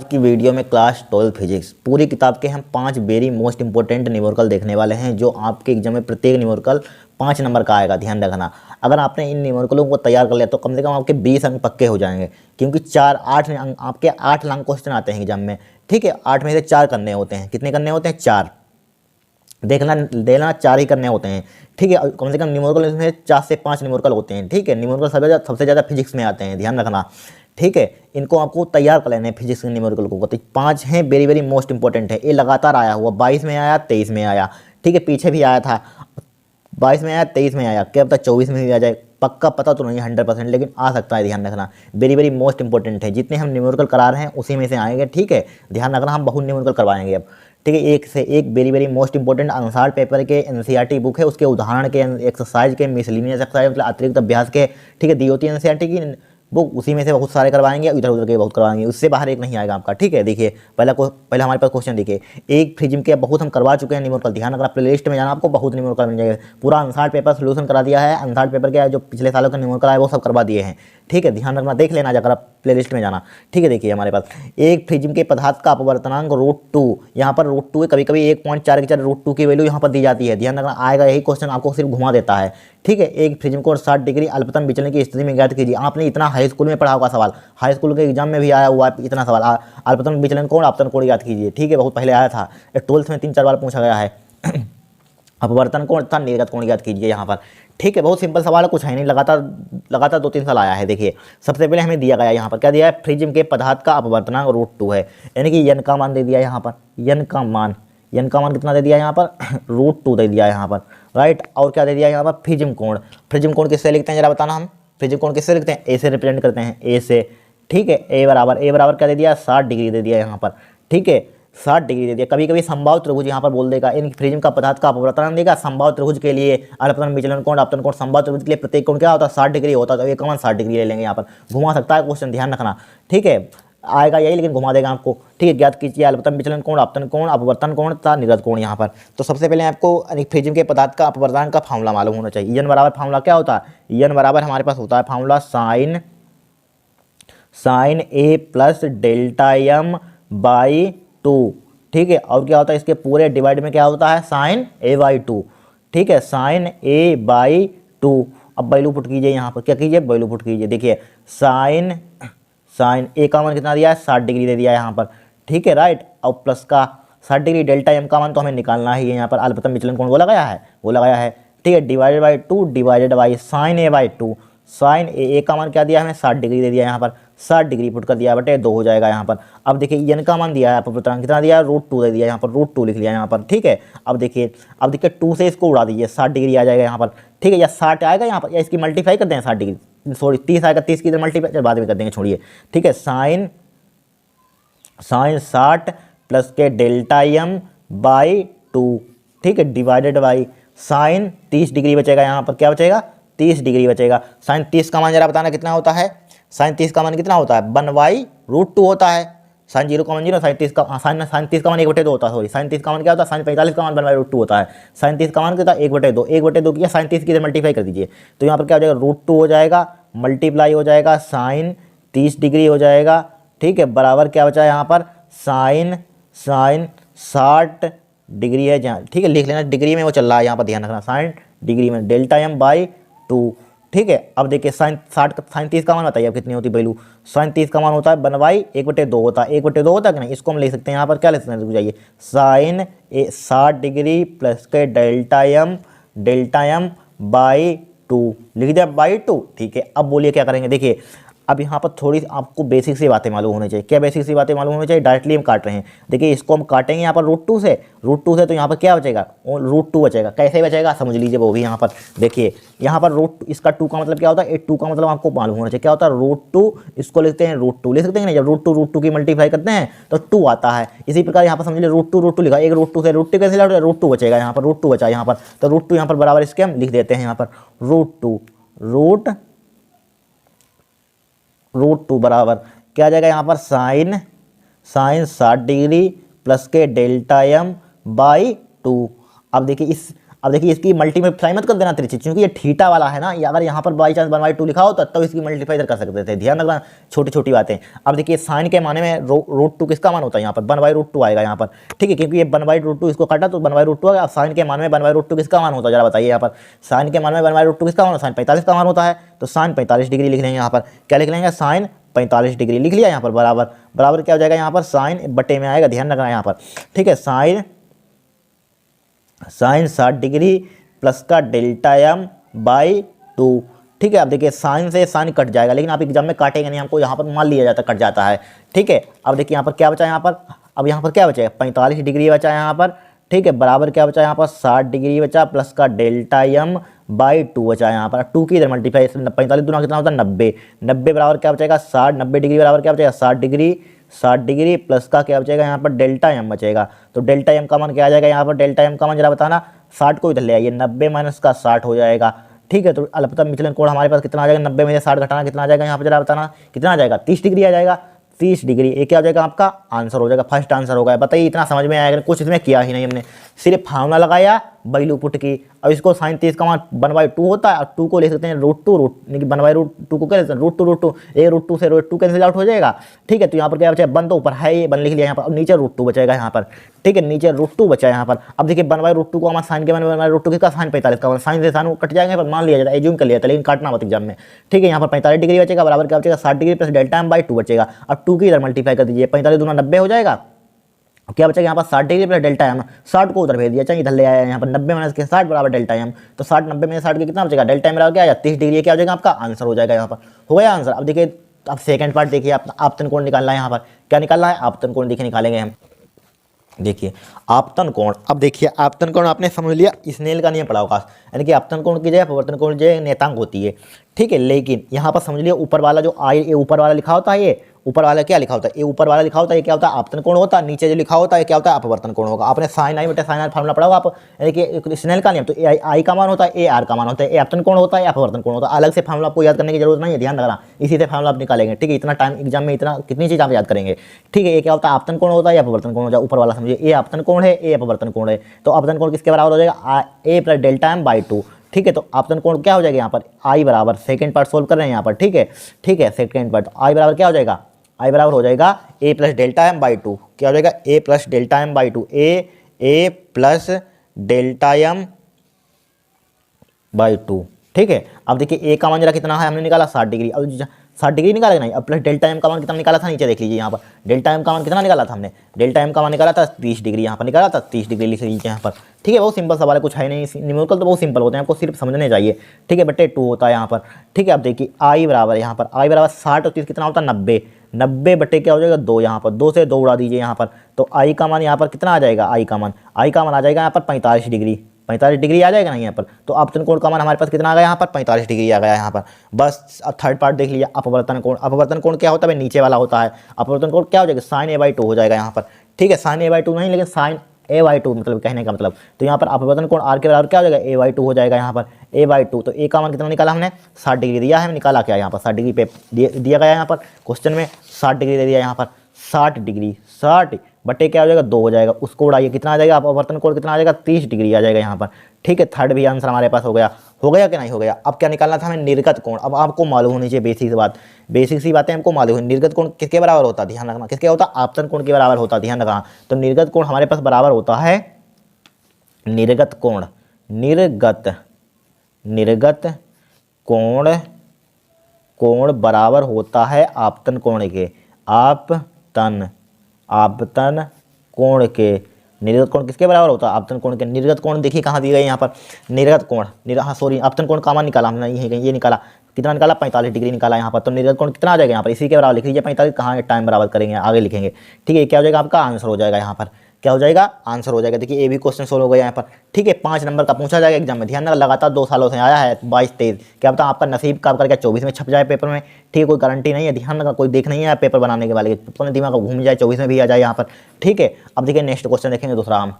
की वीडियो में class 12 physics पूरी किताब के हम 5 वेरी मोस्ट इंपॉर्टेंट न्यूमेरिकल देखने वाले हैं जो आपके एग्जाम में प्रत्येक न्यूमेरिकल 5 नंबर का आएगा। ध्यान रखना, अगर आपने इन न्यूमेरिकलों को तैयार कर लिया तो कम से कम आपके 20 अंक पक्के हो जाएंगे, क्योंकि 8 अंक आपके 8 लॉन्ग क्वेश्चन आते हैं एग्जाम में। ठीक है, 8 में से 4 करने होते हैं। कितने करने होते हैं? 4। देखना देना 4 ही करने होते हैं। ठीक है, कम से कम न्यूमेरिकल इसमें 4 से 5 न्यूमेरिकल होते हैं। ठीक है, न्यूमेरिकल सबसे ज़्यादा फिजिक्स में आते हैं, ध्यान रखना। ठीक है, इनको आपको तैयार कर लेना है फिजिक्स के न्यूमेरिकल को। तो 5 हैं, वेरी वेरी मोस्ट इंपॉर्टेंट है। ये लगातार आया हुआ 22 में आया, 23 में आया। ठीक है, पीछे भी आया था, 22 में आया, 23 में आया, क्या पता 24 में भी आ जाए। पक्का पता तो नहीं 100%, लेकिन आ सकता है। ध्यान रखना, वेरी वेरी मोस्ट इंपॉर्टेंट है। जितने हम न्यूमेरिकल करा रहे हैं उसी में से आएंगे। ठीक है, ध्यान रखना, हम बहुत न्यूमेरिकल करवाएंगे अब। ठीक है, एक से एक very very most important answer paper के एनसीईआरटी बुक है, उसके उदाहरण के, एक्सरसाइज के, मिसलिनियस एक्सरसाइज मतलब अतिरिक्त अभ्यास के। ठीक है, दी होती है एनसीईआरटी की बुक, उसी में से बहुत सारे करवाएंगे, इधर उधर के बहुत करवाएंगे, उससे बाहर एक नहीं आएगा आपका। ठीक है, देखिए पहला हमारे पास क्वेश्चन देखिए, एक प्रिज्म के बहुत हम करवा चुके हैं न्यूमेरिकल। ध्यान रखना, प्लेलिस्ट में जाना, आपको बहुत न्यूमेरिकल मिल जाएगा। पूरा आंसर पेपर सोल्यूशन करा दिया है, आंसर पेपर के जो पिछले सालों का न्यूमेरिकल आए वो सब करवा दिए हैं। ठीक है, ध्यान रखना, देख लेना जाकर आप प्लेलिस्ट में जाना। ठीक है, देखिए हमारे पास एक प्रिज्म के पदार्थ का अपवर्तनांक √2, यहाँ पर √2 है, कभी कभी 1.4 की जगह √2 की वैल्यू यहाँ पर दी जाती है। ध्यान रखना, आएगा यही क्वेश्चन, आपको सिर्फ घुमा देता है। ठीक है, एक प्रिज्म को 60 डिग्री अल्पतन विचलन की स्थिति में ज्ञात कीजिए। आपने इतना हाई स्कूल में पढ़ा होगा सवाल, हाई स्कूल के एग्जाम में भी आया हुआ है इतना सवाल, अल्पतन विचलन कोण, आपतन कोण ज्ञात कीजिए। ठीक है, बहुत पहले आया था, 12th में 3-4 बार पूछा गया है। अपवर्तन कोण तथा निर्गत कोण ज्ञात कीजिए यहाँ पर। ठीक है, बहुत सिंपल सवाल है, कुछ है नहीं, लगातार 2-3 साल आया है। देखिए सबसे पहले हमें दिया गया यहाँ पर क्या दिया है, प्रिज्म के पदार्थ का अपवर्तनांक √2 है, यानी कि n का मान दे दिया यहाँ पर, n का मान कितना दे दिया यहाँ पर, √2 दे दिया यहाँ पर, राइट। और क्या दे दिया यहाँ पर, प्रिज्म कोण किससे लिखते हैं जरा बताना, हम प्रिज्म कोण किससे लिखते हैं, ए से रिप्रेजेंट करते हैं, ए से। ठीक है, ए बराबर क्या दे दिया, 60 डिग्री दे दिया यहाँ पर। ठीक है, 60 डिग्री दे दिया। कभी कभी संभाव त्रिभुज यहाँ पर बोल देगा, इन प्रिज्म का पदार्थ का अपवर्तनांक देगा। संभाव त्रिभुज के लिए अल्पतन विचलन कोण, आपतन कोण, संभाव त्रिभुज के लिए प्रत्येक कोण क्या होता है, 60 डिग्री होता है। तो एक मान 60 डिग्री ले लेंगे यहाँ पर, घुमा सकता है क्वेश्चन, ध्यान रखना। ठीक है, आएगा यही लेकिन घुमा देगा आपको। ठीक है, ज्ञात कीजिए अल्पतन विचलन कोण, आपतन कोण, अपवर्तन कोण तथा निर्गत कोण यहाँ पर। तो सबसे पहले आपको प्रिज्म के पदार्थ का अपवर्तनांक का फार्मूला मालूम होना चाहिए। एन बराबर फार्मूला क्या होता है, एन बराबर हमारे पास होता है formula sine A plus delta M by 2। ठीक है, और क्या होता है इसके पूरे डिवाइड में क्या होता है, साइन ए बाई 2। ठीक है, साइन ए बाई 2। अब वैल्यू पुट कीजिए यहाँ पर, क्या कीजिए, वैल्यू पुट कीजिए। देखिए साइन ए का मान कितना दिया है, 60 डिग्री दे दिया है यहाँ पर। ठीक है, राइट। और प्लस का 60 डिग्री, डेल्टा एम का मान तो हमें निकालना ही है यहाँ पर, अल्पतन विचलन कोण वो लगाया है। ठीक है, divided by 2 divided by sine A by 2। Sine A का मान क्या दिया है हमें, 60 डिग्री दे दिया यहाँ पर, 60 डिग्री पुट कर दिया बटे 2 हो जाएगा यहाँ पर। अब देखिए एन का मान दिया है अपवर्तनांक कितना दिया है, √2 दे दिया यहाँ पर, √2 लिख लिया यहाँ पर। ठीक है, अब देखिए 2 से इसको उड़ा दीजिए, 60 डिग्री आ जाएगा यहाँ पर। ठीक है, या 60 आएगा यहाँ पर, या इसकी मल्टीप्लाई कर दें 60 डिग्री, सॉरी 30 आएगा, 30 की इधर मल्टीप्लाई बाद में कर देंगे, छोड़िए। ठीक है, साइन 60 प्लस के डेल्टा एम बाई 2। ठीक है, डिवाइडेड बाई साइन 30 डिग्री बचेगा यहाँ पर, क्या बचेगा, 30 डिग्री बचेगा। साइन 30 का मान जरा बताना कितना होता है, साइन 30 का मान कितना होता है, 1/√2 होता है। साइन 0 का मान 0, साइन 30 का मान 1/2 होता है। सॉरी, साइन 30 का मान क्या होता है, साइन 45 का मान 1/√2 होता है। साइन 30 का मान कितना, 1/2 किया, साइन 30 की इधर मल्टीप्लाई कर दीजिए, तो यहाँ पर क्या हो जाएगा, √2 हो जाएगा, मल्टीप्लाई हो जाएगा, साइन 30 डिग्री हो जाएगा। ठीक है, बराबर क्या बचा यहाँ पर, साइन 60 डिग्री है जहाँ। ठीक है, लिख लेना, डिग्री में वो चल रहा है यहाँ पर, ध्यान रखना, साइन डिग्री में डेल्टा एम बाई 2। ठीक है, अब देखिए साइन 30 का मान बताइए अब कितनी होती है वैल्यू, साइन 30 का मान होता है 1/2 होता है, 1/2 होता है कि नहीं, इसको हम ले सकते हैं यहाँ पर, क्या ले सकते हैं, रुक जाइए, साइन 60 डिग्री प्लस के डेल्टा एम बाई 2 लिख दिया, बाई 2। ठीक है, अब बोलिए क्या करेंगे, देखिए अब यहाँ पर थोड़ी आपको बेसिक सी बातें मालूम होनी चाहिए। क्या बेसिक सी बातें मालूम होनी चाहिए, डायरेक्टली हम काट रहे हैं। देखिए इसको हम काटेंगे यहाँ पर √2 से, तो यहाँ पर क्या बचेगा, √2 बचेगा। कैसे बचेगा समझ लीजिए वो भी यहाँ पर। देखिए यहाँ पर इसका 2 का मतलब क्या होता है, 2 का मतलब आपको मालूम होना चाहिए क्या होता है, √2, इसको लिखते हैं √2, ले सकते हैं नहीं, जब √2 की मल्टीप्लाई करते हैं तो 2 आता है। इसी प्रकार यहाँ पर समझ लीजिए √2 लिखा, एक √2 से √2 कैसे लौट, √2 बचेगा यहाँ पर, √2 बचा यहाँ पर, तो √2 यहाँ पर बराबर इसके हम लिख देते हैं यहाँ पर, √2 बराबर क्या आ जाएगा यहाँ पर, साइन 60 डिग्री प्लस के डेल्टा एम बाई 2। अब देखिए अब देखिए इसकी मल्टीप्लाई मत कर देना त्रिज्या, क्योंकि ये थीटा वाला है ना, ये अगर यहाँ पर बाई चांस 1/2 लिखा होता तब इसकी मल्टीप्लाई इधर कर सकते थे, ध्यान रखना छोटी छोटी बातें। अब देखिए साइन के माने में √2 किसका मान होता है, यहाँ पर 1/√2 आएगा यहाँ पर, ठीक है, क्योंकि ये 1/√2 इसको काटा तो 1/√2 आ गया। अब साइन के मान में 1/√2 किसका मान होता है जरा बताइए, यहाँ पर साइन के मान में 1/√2 किसका मान होता है, साइन 45 का मान होता है, तो साइन 45 डिग्री लिख लेंगे यहाँ पर, क्या लिख लेंगे, साइन 45 डिग्री लिख लिया यहाँ पर, बराबर बराबर क्या हो जाएगा यहाँ पर, साइन बटे में आएगा, ध्यान रखना यहाँ पर, ठीक है, साइन 60 डिग्री प्लस का Δm/2, ठीक है। अब देखिए साइन से साइन कट जाएगा, लेकिन आप एग्जाम में काटेंगे नहीं, हमको यहाँ पर मान लिया जाता कट जाता है, ठीक है। अब देखिए यहाँ पर क्या बचा, यहाँ पर अब यहाँ पर क्या बचेगा, 45 डिग्री बचा यहाँ पर, ठीक है, बराबर क्या बचा यहाँ पर 60 डिग्री बचा प्लस का Δm/2 बचा यहाँ पर, 2 की इधर मल्टीप्लाई, 45 दूना कितना होता है 90, 90 बराबर क्या बचेगा 60, 90 डिग्री बराबर क्या बचेगा 60 डिग्री, 60 डिग्री प्लस का क्या बचेगा यहाँ पर Δm बचेगा, तो Δm का मान क्या आ जाएगा यहाँ पर, Δm का मान जरा बताना, 60 को इधर ले आइए, 90 माइनस का 60 हो जाएगा, ठीक है। तो अलपतः विचलन कोण हमारे पास कितना आ जाएगा, 90 में से 60 घटाना कितना आ जाएगा यहाँ पर जरा बताना, कितना आ जाएगा 30 डिग्री आ जाएगा, 30 डिग्री, ये क्या हो जाएगा आपका आंसर हो जाएगा, फर्स्ट आंसर होगा। बताइए इतना समझ में आएगा, कुछ इसमें किया ही नहीं हमने, सिर्फ फार्मूला लगाया वैल्यू पुट की। अब इसको साइन 30 का मान 1/2 होता है, और 2 को ले सकते हैं √2, यानी 1/2 को क्या ले सकते हैं √2, ये √2 से √2 कैंसिल आउट हो जाएगा, ठीक है। तो यहाँ पर क्या बचा, 1 तो ऊपर है, ये 1 लिख लिया यहाँ पर, अब नीचे √2 बचेगा यहाँ पर, ठीक है, नीचे √2 बचा यहाँ पर। अब देखिए 1/2 को हमारे साइन के मान 1/2 किसका, साइन 45 का, साइन से साइन कट जाएंगे, पर मान लिया जाता है, एज्यूम कर लिया था, लेकिन काटना मत एग्जाम में, ठीक है। यहाँ पर 45 डिग्री बचेगा, बराबर क्या बचेगा 60 डिग्री प्लस Δm/2 बचेगा। अब 2 की इधर मल्टीप्लाई कर दीजिए, 45 दूना 90 हो जाएगा, क्या बचेगा यहाँ पर 60 डिग्री प्लस Δm, 60 को उधर भेज दिया, चाहिए इधर ले आया यहाँ पर 90 माइनस के 60 बराबर Δm, तो 60 90 में 60 के कितना बचेगा, Δm बराबर क्या आएगा 30 डिग्री, क्या हो जाएगा आपका आंसर हो जाएगा यहाँ पर, हो गया आंसर। अब देखिए अब सेकंड पार्ट देखिए, आपतन कोण निकालना है, यहाँ पर क्या निकालना है, आपतन कोण देखिए निकालेंगे हम, देखिए आपतन कोण। अब देखिए आपतन कोण आपने समझ लिया, स्नेल का नियम पढ़ा होगा, यानी कि आपतन कोण की जगह अपवर्तन कोण जो नेतांक होती है, ठीक है। लेकिन यहाँ पर समझ लिया ऊपर वाला जो आई, ये ऊपर वाला लिखा होता है, ये ऊपर वाला क्या लिखा होता है, ये ऊपर वाला लिखा होता है, ये क्या होता है आपतन कोण होता है, नीचे जो लिखा होता है क्या होता है अपवर्तन कोण होगा। आपने साइन आई बटे साइन आर फार्मूला पढ़ा होगा आप, यानी कि स्नेल का नियम, तो ए आई का मान होता है, ए आर का मान होता है, ए आपतन कोण होता है, अपवर्तन कोण होता है। अलग से फार्मूला आपको याद करने की जरूरत नहीं है, ध्यान रखना, इसी से फार्मूला आप निकालेंगे, ठीक है। इतना टाइम एग्जाम में इतना कितनी चीज़ आप याद करेंगे, ठीक है। ये क्या होता है आपतन कोण होता है या अपवर्तन कोण होता है, ऊपर वाला समझिए, ए आपतन कोण है, ए अपवर्तन कोण है, तो आपतन कोण किसके बराबर हो जाएगा, a प्लस Δm/2, ठीक है। तो आपतन कोण क्या हो जाएगा यहाँ पर, आई बराबर, सेकंड पार्ट सोल्व कर रहे हैं यहाँ पर, ठीक है, ठीक है। सेकंड पार्ट आई बराबर क्या हो जाएगा, आई बराबर हो जाएगा a प्लस Δm/2, क्या हो जाएगा a plus Δm/2, a plus Δm/2, ठीक है। अब देखिए a का मान जरा कितना है, हमने निकाला 60 डिग्री, अब 60 डिग्री निकाला नहीं, अब प्लस Δm का मान कितना निकाला था, नीचे देख लीजिए यहाँ पर Δm का मान कितना निकाला था हमने, Δm का मान निकाला था 30 डिग्री, यहाँ पर निकाला था 30 डिग्री लिख लीजिए यहाँ पर, ठीक है। बहुत सिंपल सवाल है, कुछ है नहीं, न्यूमेरिकल तो बहुत सिंपल होते हैं, आपको सिर्फ समझने चाहिए, ठीक है। बटे 2 होता है यहाँ पर, ठीक है। अब देखिए आई बराबर, यहाँ पर आई बराबर 60 और 30 कितना होता है 90, 90 बटे क्या हो जाएगा 2, यहाँ पर 2 से 2 उड़ा दीजिए यहाँ पर, तो आई का मान यहाँ पर कितना आ जाएगा, आई का मान आ जाएगा यहाँ पर 45 डिग्री, 45 डिग्री आ जाएगा नहीं यहाँ पर। तो आपतन कोण का मान हमारे पास कितना आ गया यहाँ पर 45 डिग्री आ गया यहाँ पर। बस अब थर्ड पार्ट देख लिया, अपवर्तन कोण। अपवर्तन कोण क्या होता है, नीचे वाला होता है। अपवर्तन कोण क्या हो जाएगा, साइन a/2 हो जाएगा यहाँ पर, ठीक है। साइन a/2 नहीं, लेकिन साइन a/2 मतलब कहने का मतलब, तो यहाँ पर अपवर्तन कोण r के बराबर क्या हो जाएगा, a/2 हो जाएगा यहाँ पर, a/2। तो a का मान कितना निकाला हमने, 60 डिग्री दिया है, निकाला क्या यहाँ पर 60 डिग्री पे दिया गया यहाँ पर क्वेश्चन में, 60 डिग्री दे दिया यहाँ पर, 60 डिग्री 60 बटे क्या हो जाएगा 2 हो जाएगा, उसको उड़ाइए कितना आ जाएगा, अपवर्तन कोण कितना आ जाएगा 30 डिग्री आ जाएगा यहाँ पर, ठीक है। थर्ड भी आंसर हमारे पास हो गया कि नहीं हो गया। अब क्या निकालना था हमें, निर्गत कोण। अब आपको मालूम होनी चाहिए बेसिक सी बातें हमको मालूम है। निर्गत कोण किसके बराबर होता है, ध्यान रखना, किसके होता है, आपतन कोण के बराबर होता है, ध्यान रखना। तो निर्गत कोण हमारे पास बराबर होता है, निर्गत कोण बराबर होता है आपतन कोण के, आपतन कोण के। निर्गत कोण किसके बराबर होता है, आपतन कोण के। निर्गत कोण देखिए कहाँ दी गई यहाँ पर, निर्गत कोण, हाँ सॉरी, आपतन कोण का मान निकाला हमने, ये निकाला, कितना निकाला 45 डिग्री निकाला यहाँ पर। तो निर्गत कोण कितना आ जाएगा यहाँ पर, इसी के बराबर लिख लीजिए 45, कहाँ टाइम बराबर करेंगे आगे लिखेंगे, ठीक है। क्या हो जाएगा आपका आंसर हो जाएगा यहाँ पर, क्या हो जाएगा आंसर हो जाएगा। देखिए ये भी क्वेश्चन सोल्व हो गया यहाँ पर, ठीक है। 5 नंबर का पूछा जाएगा एग्जाम में, ध्यान रखना, लगातार 2 सालों से आया है 22-23, क्या पता आपका नसीब का करके 24 में छप जाए पेपर में, ठीक है। कोई गारंटी नहीं है, ध्यान रखना, कोई देख नहीं है पेपर बनाने के वाले, अपने दिमाग घूम जाए 24 में भी आ जाए यहाँ पर, ठीक है। अब देखिए नेक्स्ट क्वेश्चन देखेंगे दूसरा हम,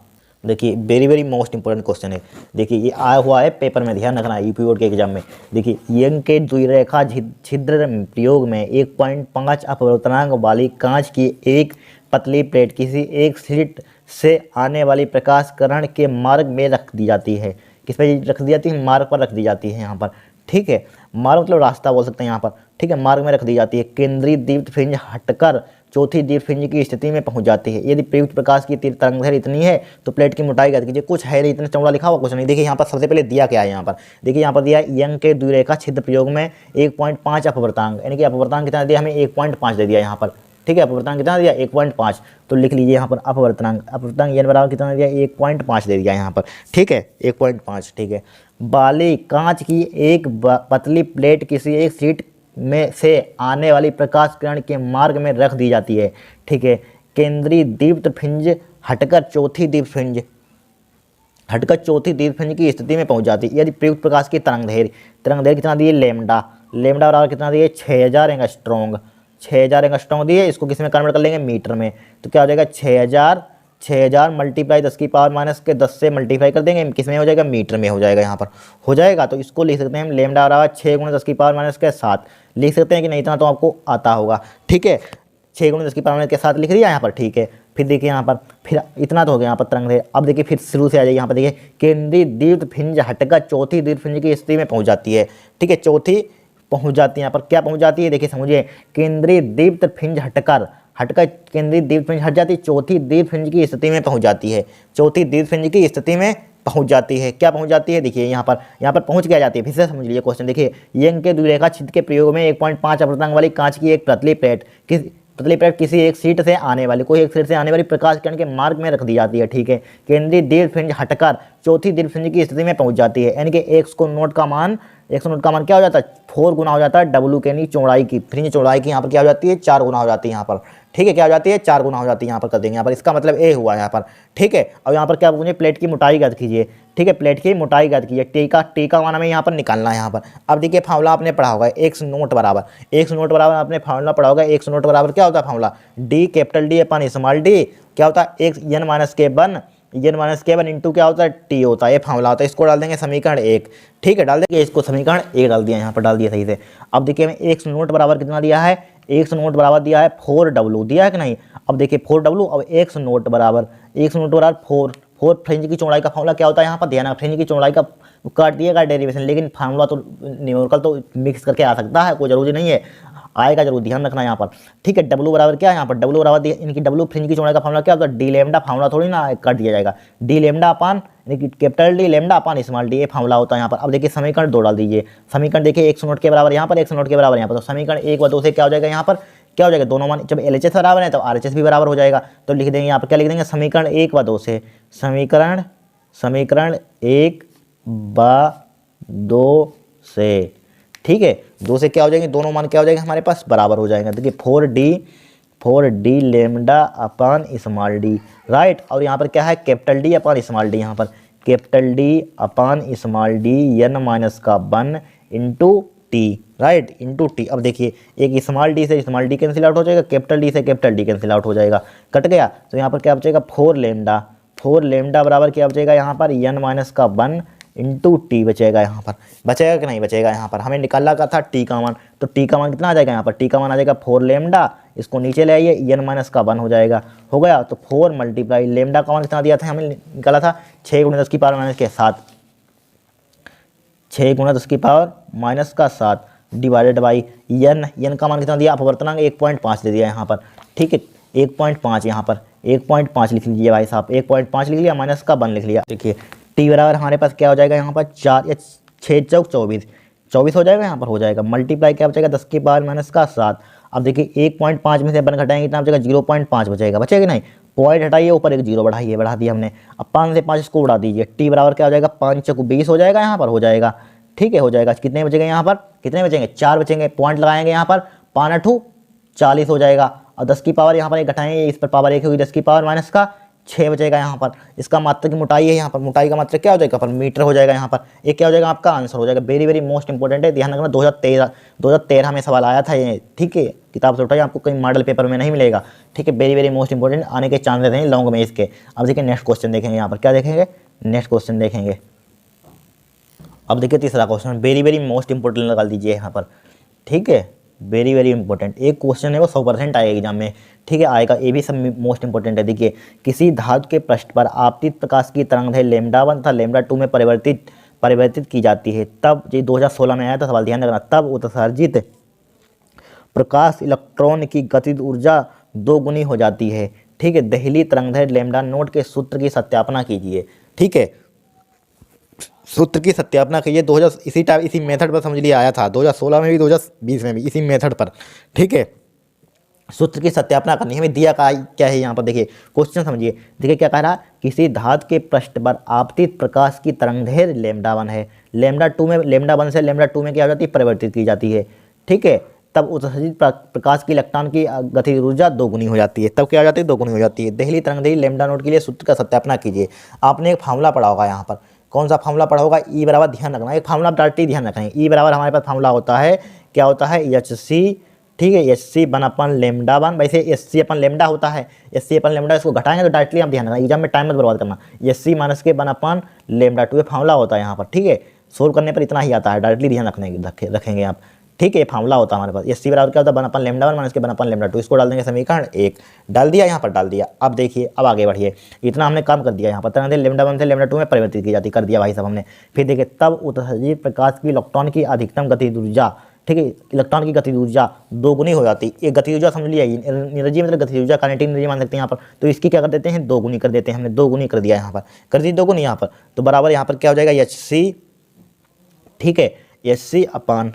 देखिए वेरी मोस्ट इंपॉर्टेंट क्वेश्चन है। देखिए ये आया हुआ है पेपर में, ध्यान रखना, यूपी बोर्ड के एग्जाम में। देखिए यंग के द्विरेखा छिद्र प्रयोग में 1.5 अपवर्तनांक वाली कांच की एक पतली प्लेट किसी एक स्लिट से आने वाली प्रकाश किरण के मार्ग में रख दी जाती है। किस पे रख दी जाती है, मार्ग पर रख दी जाती है यहाँ पर, ठीक है। मार्ग मतलब रास्ता बोल सकते हैं यहाँ पर, ठीक है, मार्ग में रख दी जाती है। केंद्रीय दीप्त फ्रिंज हटकर चौथी दीप्त फ्रिंज की स्थिति में पहुंच जाती है। यदि प्रयुक्त प्रकाश की तरंगदैर्घ्य इतनी है तो प्लेट की मोटाई ज्ञात कीजिए। कुछ है नहीं, इतना चौड़ा लिखा हुआ कुछ नहीं। देखिए यहाँ पर सबसे पहले दिया क्या है, यहाँ पर देखिए यहाँ पर दिया है यंग के द्विरेखा छिद्र प्रयोग में 1.5 अपवर्तांक, यानी कि अपवर्तांक कितना दिया हमें 1.5 दे दिया यहाँ पर, ठीक है। अपवर्तांक कितना दिया 1.5, तो लिख लीजिए यहाँ पर अपवर्तांक एन बराबर कितना दिया 1.5 दे दिया यहाँ पर, ठीक है 1.5, ठीक है। बाली कांच की एक पतली प्लेट किसी एक सीट में से आने वाली प्रकाश किरण के मार्ग में रख दी जाती है, ठीक है। केंद्रीय दीप्त फ्रिंज हटकर चौथी दीप्त फ्रिंज की स्थिति में पहुंच जाती है। यदि प्रयुक्त प्रकाश की तरंगदैर्घ्य कितना दी है लेमडा बराबर कितना दी है 6000 एंगस्ट्रॉन्ग, 6000 एंगस्ट्रॉन्ग दी है। इसको किस में कन्वर्ट कर लेंगे मीटर में, तो क्या हो जाएगा 6000 मल्टीप्लाई 10 की पावर माइनस के 10 से मल्टीप्लाई कर देंगे, किस में हो जाएगा मीटर में हो जाएगा, यहाँ पर हो जाएगा। तो इसको लिख सकते हैं हम लेमडा बराबर 6 × 10 की पावर माइनस के 7 लिख सकते हैं कि नहीं, इतना तो आपको आता होगा, ठीक है। 6 × 10 की पावर माइनस के 7 लिख दिया यहाँ पर, ठीक है। फिर देखिए यहाँ पर फिर इतना तो हो गया यहाँ पर तरंगदैर्घ्य। अब देखिए फिर शुरू से आ जाइए यहाँ पर, देखिए केंद्रीय दीप्त फ्रिंज हटकर चौथी दीप्त फ्रिंज की स्थिति में पहुंच जाती है, ठीक है। चौथी पहुंच जाती है, यहाँ पर क्या पहुंच जाती है, देखिए समझिए केंद्रीय दीप्त फ्रिंज हटकर केंद्रीय दीप्त फ्रिंज हट जाती है, चौथी दीप्त फ्रिंज की स्थिति में पहुंच जाती है, चौथी दीप्त फ्रिंज की स्थिति में पहुंच जाती है। क्या पहुंच जाती है, देखिए यहाँ पर पहुंच क्या जाती है, फिर से समझ लीजिए क्वेश्चन। देखिए यंग के द्विरेखा छिद्र के प्रयोग में 1.5 अपवर्तांक वाली कांच की एक पतली प्लेट किसी एक सीट से आने वाली प्रकाश किरण के मार्ग में रख दी जाती है, ठीक है। केंद्रीय दीप्त फ्रिंज हटकर चौथी दीप्त फ्रिंज की स्थिति में पहुंच जाती है, यानी कि 100 नोट का मान क्या हो जाता है 4 गुना हो जाता है डब्लू के नी चौड़ाई की, फ्रिंज चौड़ाई की यहाँ पर क्या हो जाती है 4 गुना हो जाती है यहाँ पर, ठीक है। क्या हो जाती है 4 गुना हो जाती है, यहाँ पर कर देंगे यहाँ पर, इसका मतलब ए हुआ यहाँ पर, ठीक है। और यहाँ पर क्या पूछे प्लेट की मोटाई ज्ञात कीजिए, ठीक है, प्लेट की मोटाई ज्ञात कीजिए। टी का मान हमें यहाँ पर निकालना है यहाँ पर। अब देखिए फार्मूला आपने पढ़ा होगा 100 नोट बराबर आपने फार्मूला पढ़ा होगा 100 नोट बराबर क्या होता है फार्मूला, डी कैपिटल डी अपन स्मॉल डी क्या होता है एक एन माइनस के वन इंटू क्या होता है टी होता है, ये फार्मूला होता है। इसको डाल देंगे समीकरण 1, ठीक है, डाल देंगे इसको समीकरण 1 डाल दिया यहाँ पर, डाल दिया सही से। अब देखिए हमें 100 नोट बराबर कितना दिया है, 100 नोट बराबर दिया है 4W दिया है कि नहीं। अब देखिए 4W, अब 100 नोट बराबर 4 फ्रिंज की चौड़ाई का फार्मूला क्या होता है यहाँ पर ध्यान, फ्रिंज की चौड़ाई का काट दिएगा डेरिवेशन, लेकिन फार्मूला तो न्यूमेरिकल तो मिक्स करके आ सकता है, कोई जरूरी नहीं है, आएगा जरूर, ध्यान रखना यहाँ पर, ठीक है। डब्लू बराबर क्या है यहाँ पर, डब्लू बराबर इनकी डब्लू फ्रिंज की चौड़ाई का फार्मूला क्या होता है डी लेमडा, फार्मूला थोड़ी ना काट दिया जाएगा, डी लेमडा अपान यानी कि कैपिटल डी लेमडा अपान स्मॉल डी, ये फार्मूला होता है यहाँ पर। अब देखिए समीकरण 2 डाल दीजिए, समीकरण देखिए 100 नोट के बराबर यहाँ पर, 100 नोट के बराबर यहाँ पर, तो समीकरण 1 व 2 से क्या हो जाएगा यहाँ पर, क्या हो जाएगा दोनों मान, जब LHS बराबर है तो RHS भी बराबर हो जाएगा, तो लिख देंगे यहाँ पर क्या लिख देंगे समीकरण 1 व 2 से, समीकरण 1 व 2 से, ठीक है। 2 से क्या हो जाएंगे दोनों मान क्या हो जाएंगे हमारे पास बराबर हो जाएंगे। देखिए 4D लेमडा अपान स्मॉल डी, राइट। और यहाँ पर क्या है कैपिटल डी अपान स्मॉल डी, यहाँ पर कैपिटल डी अपान स्मॉल डी n माइनस का 1 into T, right, into T. अब देखिए एक स्मॉल डी से स्मॉल डी कैंसिल आउट हो जाएगा, कैपिटल डी से कैपिटल डी कैंसिल आउट हो जाएगा, कट गया। तो यहाँ पर क्या बचेगा 4 लेमडा बराबर क्या बचेगा यहाँ पर n माइनस का 1 इंटू टी बचेगा, यहाँ पर बचेगा कि नहीं बचेगा, यहाँ पर हमें निकालना का था टी का मान, तो टी का मान कितना आ जाएगा यहाँ पर, टी का मान आ जाएगा 4 लेमडा, इसको नीचे ले आइए n माइनस का 1 हो जाएगा, हो गया। तो 4 मल्टीप्लाई लेमडा का मान कितना दिया था हमें निकाला था 6 × 10 की पावर माइनस के 7, 6 × 10 की पावर माइनस का 7 डिवाइडेड बाई n का मान कितना दिया अपवर्तनांक 1.5 दे दिया यहाँ पर, ठीक है 1.5 यहाँ पर 1.5 लिख लीजिए भाई साहब, 1.5 लिख लिया माइनस का 1 लिख लिया। देखिए टी बराबर हमारे पास क्या हो जाएगा यहाँ पर 4 या 6 चौक 24 हो जाएगा, यहाँ पर हो जाएगा मल्टीप्लाई क्या बचेगा 10 की पावर माइनस का 7। अब देखिए 1.5 में से 1 घटाएंगे कितना बचेगा 0.5 बचेगा नहीं, पॉइंट हटाइए ऊपर एक 0 बढ़ा दिया हमने। अब 5 से 5 इसको उड़ा दीजिए, टी बराबर क्या हो जाएगा 5 चौक 20 हो जाएगा, यहाँ पर हो जाएगा, ठीक है हो जाएगा। कितने बचेंगे यहाँ पर, कितने बचेंगे 4 बचेंगे, पॉइंट लगाएंगे यहाँ पर 5 8 40 हो जाएगा। और 10 की पावर यहाँ पर एक घटाएंगे, इस पर पावर 1 होगी 10 की पावर माइनस का 6 बचेगा यहाँ पर। इसका मात्रा की मोटाई है यहाँ पर, मोटाई का मात्रा क्या हो जाएगा पर मीटर हो जाएगा यहाँ पर। ये क्या हो जाएगा आपका आंसर हो जाएगा। वेरी मोस्ट इंपॉर्टेंट है, ध्यान रखना 2013 में सवाल आया था ये, ठीक है किताब से उठाइए, आपको कहीं मॉडल पेपर में नहीं मिलेगा, ठीक है। वेरी मोस्ट इंपॉर्टेंट आने के चांसेस हैं लॉन्ग में इसके। अब देखिए नेक्स्ट क्वेश्चन देखेंगे यहाँ पर, क्या देखेंगे नेक्स्ट क्वेश्चन देखेंगे। अब देखिए तीसरा क्वेश्चन वेरी मोस्ट इंपॉर्टेंट लगा दीजिए यहाँ पर, ठीक है वेरी वेरी इंपॉर्टेंट, एक क्वेश्चन है वो 100% आएगा एग्जाम में, ठीक है, आएगा, ये भी सब मोस्ट इंपॉर्टेंट है। देखिए, किसी धातु के पृष्ठ पर आपतित प्रकाश की तरंगदैर्घ्य λ1 तथा λ2 में परिवर्तित की जाती है, तब ये 2016 में आया था सवाल, ध्यान रखना, तब उत्सर्जित प्रकाश इलेक्ट्रॉन की गतिज ऊर्जा 2 गुनी हो जाती है, ठीक है। दहली तरंगदैर्घ्य लैम्ब्डा नोट के सूत्र की सत्यापना कीजिए, ठीक है, सूत्र की सत्यापना कीजिए। 2000 इसी मेथड पर समझ लिए आया था, 2016 में भी 2020 में भी इसी मेथड पर, ठीक है। सूत्र की सत्यापना करनी है, हमें दिया क्या है यहाँ पर, देखिए क्वेश्चन समझिए, देखिए क्या कह रहा, किसी धातु के पृष्ठ पर आपतित प्रकाश की तरंगदैर्घ्य λ1 है, λ2 में, λ1 से λ2 में क्या हो जाती है, परिवर्तित की जाती है, ठीक है। तब उत्सर्जित प्रकाश की इलेक्ट्रॉन की गतिज ऊर्जा 2 गुनी हो जाती है, तब क्या हो जाती है, 2 गुनी हो जाती है। दहली तरंगदैर्घ्य लैम्ब्डा नोट के लिए सूत्र का सत्यापना कीजिए। आपने एक फार्मूला पढ़ा होगा यहाँ पर, कौन सा फार्मूला पढ़ा होगा, ई बराबर, ध्यान रखना, एक फार्मूला डायरेक्टली ध्यान रखेंगे, ई बराबर हमारे पास फार्मूला होता है, क्या होता है, HC, ठीक है, HC बन अपन λ1, वैसे HC अपन लैम्डा होता है, HC अपन लैम्डा, इसको घटाएंगे तो डायरेक्टली आप ध्यान रखना, एग्जाम में टाइम मत बर्बाद करना, HC माइनस के बन अपन λ2, ये फार्मूला होता है यहाँ पर, ठीक है, सोल्व करने पर इतना ही आता है, डायरेक्टली ध्यान रखेंगे आप, ठीक है, फार्मूला होता है हमारे पास। HC बराबर क्या होता है, बन अपन λ1 माइनस के बन अपन λ2, इसको डाल देंगे समीकरण 1, डाल दिया यहाँ पर, डाल दिया। अब देखिए, अब आगे बढ़िए, इतना हमने काम कर दिया यहाँ पर, तरंगदैर्घ्य λ1 से λ2 में परिवर्तित की जाती, कर दिया भाई साहब हमने। फिर देखिए, तब उत्सर्जित प्रकाश की इलेक्ट्रॉन की अधिकतम गतिज ऊर्जा, ठीक है, इलेक्ट्रॉन की गतिज ऊर्जा 2 गुनी हो जाती है। ये गतिज ऊर्जा समझ लिया, एनर्जी मतलब गतिज ऊर्जा, काइनेटिक एनर्जी मान सकते हैं यहाँ पर, तो इसकी क्या कर देते हैं, 2 गुनी कर देते हैं, हमने 2 गुनी कर दिया यहाँ पर, कर दी 2 गुनी यहाँ पर, तो बराबर यहाँ पर क्या हो जाएगा, HC, ठीक है, HC अपन,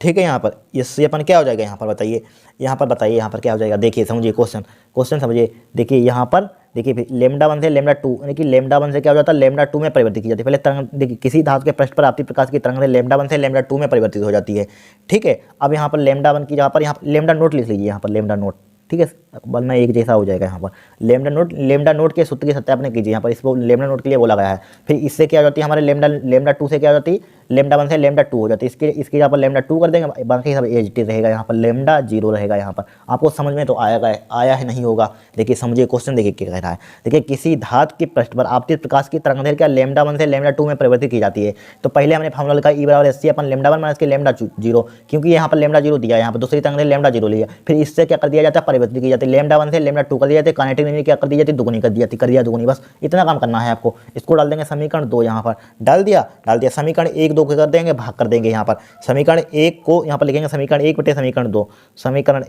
ठीक है, यहाँ पर HC अपन क्या हो जाएगा यहाँ पर, बताइए, यहाँ पर बताइए, यहाँ पर क्या हो जाएगा, देखिए समझिए क्वेश्चन समझिए, देखिए यहाँ पर, देखिए λ1 से λ2, यानी कि λ1 से क्या हो जाता है, λ2 में परिवर्तित की जाती है। पहले तरंग, देखिए किसी धातु के पृष्ठ पर आपतित प्रकाश की तरंगदैर्घ्य λ1 से λ2 में परिवर्तित हो जाती है, ठीक है। अब यहाँ पर λ1 की जगह पर यहाँ लैम्ब्डा नोट लिख लीजिए, यहाँ पर लैम्ब्डा नोट, ठीक है, वरना एक जैसा हो जाएगा यहाँ पर, लैम्ब्डा नोट के सूत्र की सत्यापना कीजिए, यहाँ पर इसको लैम्ब्डा नोट के लिए बोला गया है। फिर इससे क्या हो जाती है, हमारे λ2 से क्या हो जाती है, λ1 से λ2 हो जाती है, इसके यहाँ पर λ2 कर देंगे, बाकी सब HT रहेगा, यहाँ पर λ0 रहेगा। यहाँ पर आपको समझ में तो आया है नहीं होगा, देखिए समझिए क्वेश्चन, देखिए क्या कह रहा है, देखिए किसी धातु के पृष्ठ पर आपतित प्रकाश की तरंगदैर्घ्य क्या λ1 से λ2 में परिवर्तित की जाती है, तो पहले हमने फार्मूला लिखा E बराबर HC अपन λ1 माइनस के λ0, क्योंकि यहाँ पर λ0 दिया, यहाँ पर दूसरी तरंगदैर्घ्य λ0 लिया, फिर इससे क्या कर दिया जाता है, परिवर्तित की जाती है, λ1 से λ2 कर दिया जाता है, काइनेटिक एनर्जी क्या कर दी जाती है, दुगुनी कर दी जाती, कर दिया दुगुनी, बस इतना काम करना है आपको। इसको डाल देंगे समीकरण 2, यहाँ पर डाल दिया, समीकरण 1 2 कर देंगे, भाग कर देंगे, यहाँ पर समीकरण 1 को यहाँ पर लिखेंगे समीकरण 1 बटे समीकरण 2, समीकरण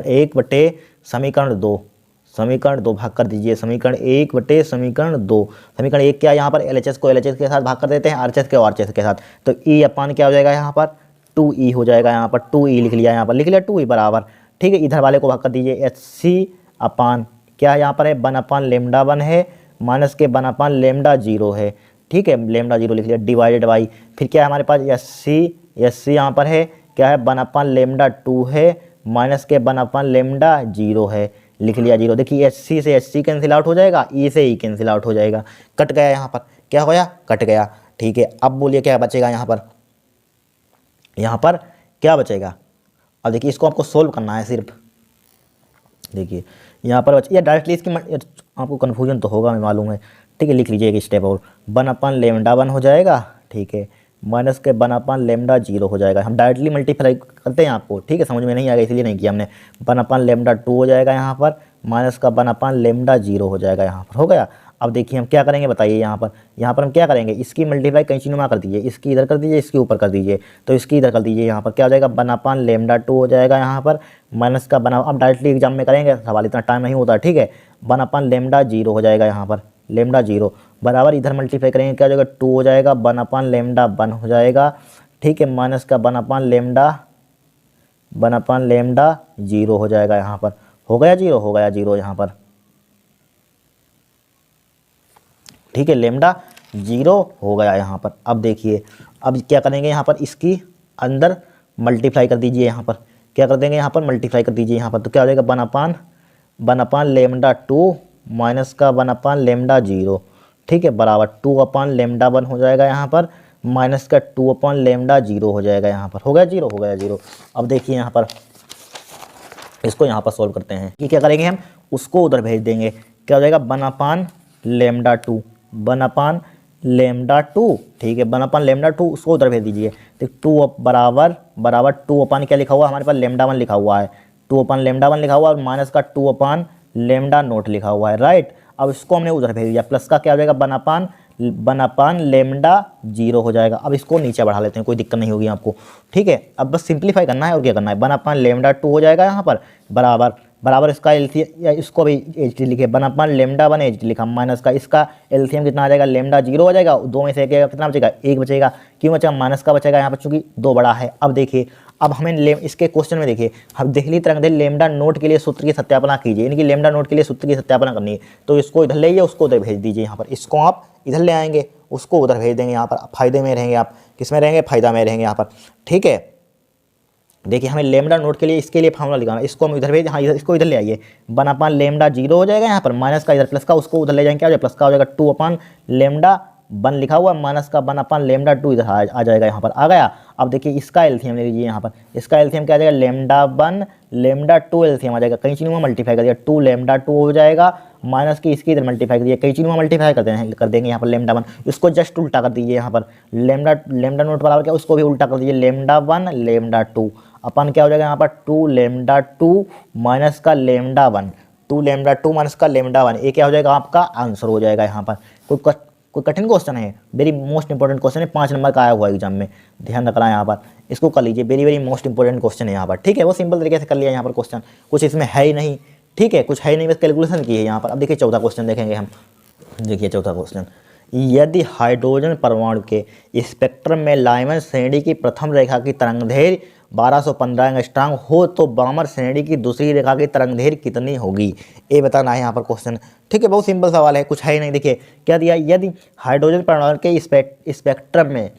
1 बटे समीकरण 2 भाग कर दीजिए, समीकरण 1 बटे समीकरण 2, समीकरण 1 क्या है, यहाँ पर LHS को LHS के साथ भाग कर देते हैं, RHS को RHS के साथ, तो E अपन क्या हो जाएगा, यहाँ पर 2E हो जाएगा, यहाँ पर 2E लिख लिया, यहाँ पर लिख लिया 2E बराबर, ठीक है, इधर वाले को भाग कर दीजिए, HC अपन क्या है, यहाँ पर है 1 अपन λ1 है, माइनस के 1 अपन λ0 है, ठीक है, λ0 लिख लिया, डिवाइडेड बाई, फिर क्या है हमारे पास HC यहाँ पर है क्या है, 1 अपन λ2 है, माइनस के 1 अपन λ0 है, लिख लिया 0। देखिए HC से HC कैंसिल आउट हो जाएगा, E से E कैंसिल आउट हो जाएगा, कट गया, यहाँ पर क्या होया, कट गया, ठीक है। अब बोलिए क्या बचेगा, यहाँ पर क्या बचेगा, अब देखिए इसको आपको सोल्व करना है सिर्फ, देखिए यहाँ पर या डायरेक्टली इसकी आपको कन्फ्यूजन तो होगा, मैं मालूम है, ठीक है, लिख लीजिए एक स्टेप और, 1 अपन λ1 हो जाएगा, ठीक है, माइनस के 1 अपन λ0 हो जाएगा, हम डायरेक्टली मल्टीप्लाई करते हैं आपको, ठीक है, समझ में नहीं आएगा इसलिए नहीं किया हमने, 1 अपन λ2 हो जाएगा यहाँ पर, माइनस का 1 अपन λ0 हो जाएगा, यहाँ पर हो गया। अब देखिए हम क्या करेंगे, बताइए, यहाँ पर हम क्या करेंगे, इसकी मल्टीप्लाई कैंचिनुमा कर दीजिए, इसकी इधर कर दीजिए, इसके ऊपर कर दीजिए, तो इसकी इधर कर दीजिए, यहाँ पर क्या हो जाएगा, 1 अपन λ2 हो जाएगा, यहाँ पर माइनस का अब डायरेक्टली एग्जाम में करेंगे, सवाल इतना टाइम नहीं होता, ठीक है, 1 अपन λ0 हो जाएगा, यहाँ पर λ0 बराबर, इधर मल्टीप्लाई करेंगे क्या हो जाएगा, 2 हो जाएगा, 1 अपन λ1 हो जाएगा, ठीक है, माइनस का 1 अपन λ0 हो जाएगा, यहाँ पर हो गया 0 यहाँ पर, ठीक है, λ0 हो गया यहाँ पर। अब देखिए अब क्या करेंगे, यहाँ पर इसकी अंदर मल्टीप्लाई कर दीजिए, यहाँ पर क्या कर देंगे, यहाँ पर मल्टीप्लाई कर दीजिए, यहाँ पर तो क्या हो जाएगा, 1 अपन λ2 माइनस का 1 अपन λ0, ठीक है, बराबर 2 अपन λ1 हो जाएगा, यहाँ पर माइनस का 2 अपन λ0 हो जाएगा, यहाँ पर हो गया 0। अब देखिए यहाँ पर इसको यहाँ पर सोल्व करते हैं, कि क्या करेंगे, हम उसको उधर भेज देंगे, क्या हो जाएगा, 1 अपन λ2 लेमडा टू, ठीक है, 1/λ2 उसको उधर भेज दीजिए। तो 2 बराबर बराबर 2 अपन क्या लिखा हुआ है हमारे पास, λ1 लिखा हुआ है, 2/λ1 लिखा हुआ है और माइनस का 2/λ0 लिखा हुआ है, राइट। अब इसको हमने उधर भेज दिया, प्लस का क्या हो जाएगा 1/λ0 हो जाएगा। अब इसको नीचे बढ़ा लेते हैं, कोई दिक्कत नहीं होगी आपको, ठीक है। अब बस सिंप्लीफाई करना है और क्या करना है, 1/λ2 हो जाएगा यहाँ पर, बराबर बराबर इसका एलसीएम, या इसको भी एच डी लिखे 1/λ1 एच डी लिखा, माइनस का इसका एलसीएम कितना आ जाएगा, λ0 हो जाएगा, दो में से कितना बचेगा, एक बचेगा, क्यों बचेगा, माइनस का बचेगा यहाँ पर चूंकि 2 बड़ा है। अब देखिए, अब हमें इसके क्वेश्चन में देखिए, हम देख तरंगदैर्घ्य लेमडा नोट के लिए सूत्र की सत्यापना कीजिए, यानी कि लेमडा नोट के लिए सूत्र की सत्यापना करनी है। तो इसको इधर ले आइए, उसको उधर भेज दीजिए, यहाँ पर इसको आप इधर ले आएंगे, उसको उधर भेज देंगे, यहाँ पर फायदे में रहेंगे आप, किस में रहेंगे, फायदा में रहेंगे यहाँ पर, ठीक है। देखिए हमें लेमडा नोट के लिए इसके लिए फार्मूला लिखाना है, इसको हम इधर भेज, हाँ इसको इधर ले आइए, 1/λ0 हो जाएगा यहाँ पर, माइनस का इधर प्लस का, उसको उधर ले जाएंगे, क्या हो जाएगा, प्लस का हो जाएगा 2/λ1 लिखा हुआ, माइनस का 1/λ2 इधर आ जाएगा, यहाँ पर आ गया। अब देखिए इसका एलसीएम ले लीजिए, यहाँ पर इसका एलसीएम क्या आ जाएगा, λ1 λ2 एलसीएम आ जाएगा, कई चीज़ों में मल्टीप्लाई कर दिया, 2λ2 हो जाएगा, माइनस की इसकी इधर मल्टीप्लाई कर दिया, कई चीज़ों में मल्टीप्लाई कर देंगे यहाँ पर λ1, इसको जस्ट उल्टा कर दीजिए, यहाँ पर लेमडा नोट बराबर क्या, उसको भी उल्टा कर दीजिए, λ1 λ2 अपन क्या हो जाएगा यहाँ पर 2λ2 माइनस का λ1, 2λ2 माइनस का λ1, ये क्या हो जाएगा, आपका आंसर हो जाएगा यहाँ पर। कोई कठिन क्वेश्चन है, वेरी मोस्ट इंपॉर्टेंट क्वेश्चन है, 5 नंबर का आया हुआ एग्जाम में, ध्यान रखना यहाँ पर, इसको कर लीजिए, very very most important question है यहाँ पर, ठीक है। वो सिंपल तरीके से कर लिया यहाँ पर क्वेश्चन, कुछ इसमें है ही नहीं, ठीक है, कुछ है ही नहीं, बस कैलकुलेशन की है यहाँ पर। अब देखिए चौथा क्वेश्चन देखेंगे हम, देखिए चौथा क्वेश्चन, यदि हाइड्रोजन परमाणु के स्पेक्ट्रम में लाइमन श्रेणी की प्रथम रेखा की तरंगदैर्घ्य 1215 एंगस्ट्रॉम हो तो बामर श्रेणी की दूसरी रेखा की तरंगदैर्घ्य कितनी होगी, ये बताना है यहाँ पर क्वेश्चन, ठीक है। बहुत सिंपल सवाल है, कुछ है ही नहीं। देखिए क्या दिया, यदि हाइड्रोजन परमाणु के स्पेक्ट्रम में